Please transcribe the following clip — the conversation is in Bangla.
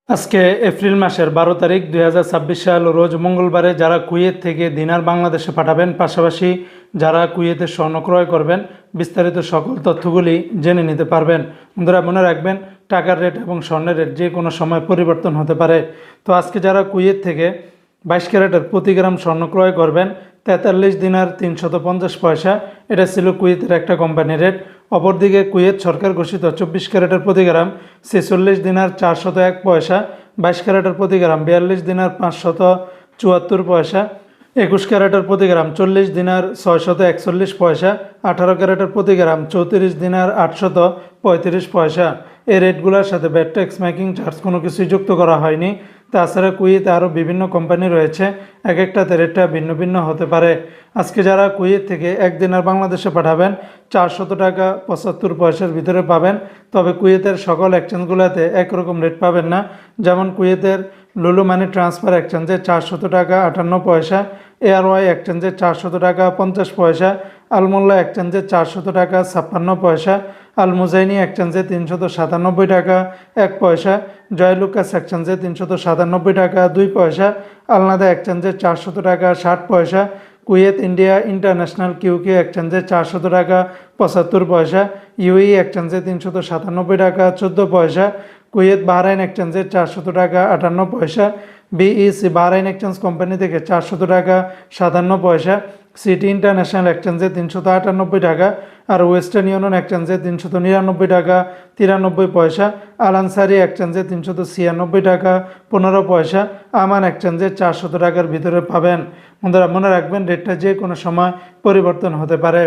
আজকে এপ্রিল মাসের 12 তারিখ 2026 সাল রোজ মঙ্গলবারে যারা কুয়েত থেকে দিনার বাংলাদেশে পাঠাবেন, পাশাপাশি যারা কুয়েতে স্বর্ণ ক্রয় করবেন, বিস্তারিত সকল তথ্যগুলি জেনে নিতে পারবেন। বন্ধুরা মনে রাখবেন, টাকার রেট এবং স্বর্ণের রেট যে কোনো সময় পরিবর্তন হতে পারে। তো আজকে যারা কুয়েত থেকে 22 ক্যারেটের প্রতি গ্রাম স্বর্ণ ক্রয় করবেন 43 দিনার 350 পয়সা, এটা ছিল কুয়েতের একটা কোম্পানি রেট। অপরদিকে কুয়েত সরকার ঘোষিত 24 ক্যারেটের প্রতি গ্রাম 46 দিনার 401 পয়সা, 22 ক্যারেটের প্রতি গ্রাম 42 দিনার 574 পয়সা, 21 ক্যারেটের প্রতি গ্রাম 40 দিনার 641 পয়সা, 18 ক্যারেটের প্রতি গ্রাম 34 দিনার 835 পয়সা। এই রেটগুলোর সাথে ভ্যাট ট্যাক্স মেকিং চার্জ কোনো কিছুই যুক্ত করা হয়নি। তাছাড়া কুয়েতে আরও বিভিন্ন কোম্পানি রয়েছে, এক একটাতে রেটটা ভিন্ন ভিন্ন হতে পারে। আজকে যারা কুয়েত থেকে একদিনের বাংলাদেশে পাঠাবেন 400 টাকা 75 পয়সার ভিতরে পাবেন। তবে কুয়েতের সকল এক্সচেঞ্জগুলোতে একরকম রেট পাবেন না। যেমন কুয়েতের লুলু মানি ট্রান্সফার এক্সচেঞ্জে 400 টাকা 58 পয়সা, এয়ারওয়াই এক্সচেঞ্জে 400 টাকা 50 পয়সা, আলমোল্লা এক্সচেঞ্জে 400 টাকা 56 পয়সা, আল মুজাইনি এক্সচেঞ্জে 397 টাকা 1 পয়সা, জয়লুকাস এক্সচেঞ্জে 397 টাকা 2 পয়সা, আলনাদা এক্সচেঞ্জে 400 টাকা 60 পয়সা, কুয়েত ইন্ডিয়া ইন্টারন্যাশনাল কিউকে এক্সচেঞ্জে 400 টাকা 75 পয়সা, ইউই এক্সচেঞ্জে 397 টাকা 14 পয়সা, কুয়েত বাহরাইন এক্সচেঞ্জে 400 টাকা 58 পয়সা, বিইসি বাহরাইন এক্সচেঞ্জ কোম্পানি থেকে 400 টাকা 57 পয়সা, সিটি ইন্টারন্যাশনাল এক্সচেঞ্জে 398 টাকা, আর ওয়েস্টার্ন ইউনিয়ন এক্সচেঞ্জে 399 টাকা 93 পয়সা, আল আনসারি এক্সচেঞ্জে 396 টাকা 15 পয়সা, আমান এক্সচেঞ্জে 400 টাকার ভিতরে পাবেন। বন্ধুরা মনে রাখবেন, রেটটা যে কোনো সময় পরিবর্তন হতে পারে।